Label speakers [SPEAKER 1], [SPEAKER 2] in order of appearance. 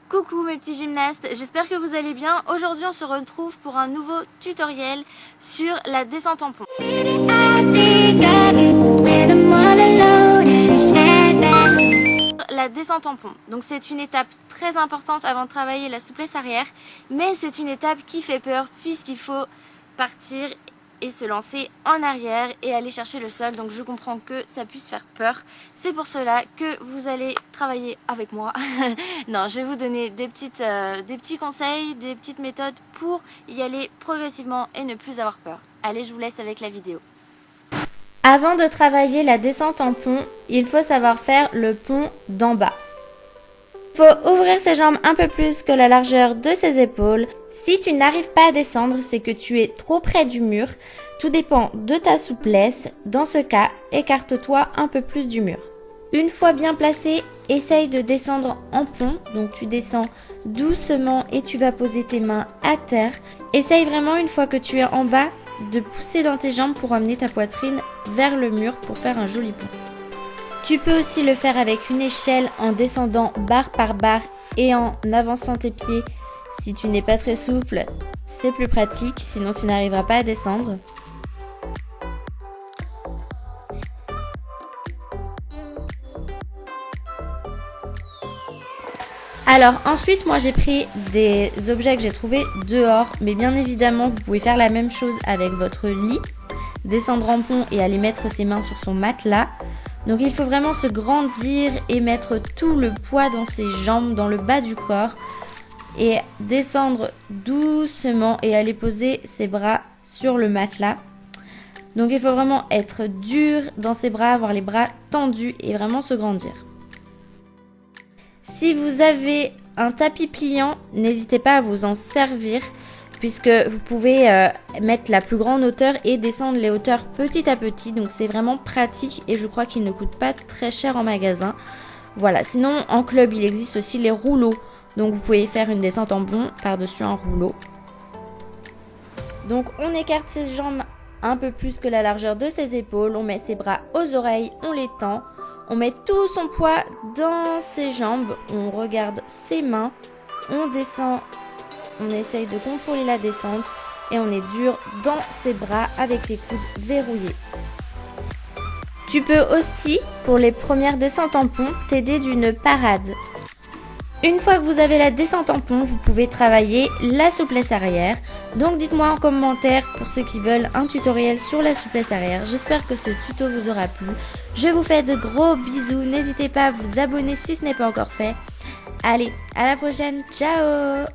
[SPEAKER 1] Coucou mes petits gymnastes, j'espère que vous allez bien. Aujourd'hui on se retrouve pour un nouveau tutoriel sur la descente en pont. La descente en pont, donc c'est une étape très importante avant de travailler la souplesse arrière, mais c'est une étape qui fait peur puisqu'il faut partir et se lancer en arrière et aller chercher le sol, donc je comprends que ça puisse faire peur. C'est pour cela que vous allez travailler avec moi. Non, je vais vous donner des petits conseils, des petites méthodes pour y aller progressivement et ne plus avoir peur. Allez, je vous laisse avec la vidéo.
[SPEAKER 2] Avant de travailler la descente en pont, il faut savoir faire le pont d'en bas. Il faut ouvrir ses jambes un peu plus que la largeur de ses épaules. Si tu n'arrives pas à descendre, c'est que tu es trop près du mur. Tout dépend de ta souplesse. Dans ce cas, écarte-toi un peu plus du mur. Une fois bien placé, essaye de descendre en pont. Donc tu descends doucement et tu vas poser tes mains à terre. Essaye vraiment, une fois que tu es en bas, de pousser dans tes jambes pour amener ta poitrine vers le mur pour faire un joli pont. Tu peux aussi le faire avec une échelle en descendant barre par barre et en avançant tes pieds. Si tu n'es pas très souple, c'est plus pratique, sinon tu n'arriveras pas à descendre. Alors ensuite, moi j'ai pris des objets que j'ai trouvés dehors, mais bien évidemment vous pouvez faire la même chose avec votre lit, descendre en pont et aller mettre ses mains sur son matelas. Donc il faut vraiment se grandir et mettre tout le poids dans ses jambes, dans le bas du corps, et descendre doucement et aller poser ses bras sur le matelas. Donc il faut vraiment être dur dans ses bras, avoir les bras tendus et vraiment se grandir. Si vous avez un tapis pliant, n'hésitez pas à vous en servir, puisque vous pouvez mettre la plus grande hauteur et descendre les hauteurs petit à petit. Donc c'est vraiment pratique et je crois qu'il ne coûte pas très cher en magasin. Voilà, sinon en club il existe aussi les rouleaux. Donc vous pouvez faire une descente en pont par-dessus un rouleau. Donc on écarte ses jambes un peu plus que la largeur de ses épaules. On met ses bras aux oreilles, on les tend. On met tout son poids dans ses jambes. On regarde ses mains. On descend. On essaye de contrôler la descente et on est dur dans ses bras avec les coudes verrouillés. Tu peux aussi, pour les premières descentes en pont, t'aider d'une parade. Une fois que vous avez la descente en pont, vous pouvez travailler la souplesse arrière. Donc dites-moi en commentaire pour ceux qui veulent un tutoriel sur la souplesse arrière. J'espère que ce tuto vous aura plu. Je vous fais de gros bisous. N'hésitez pas à vous abonner si ce n'est pas encore fait. Allez, à la prochaine. Ciao!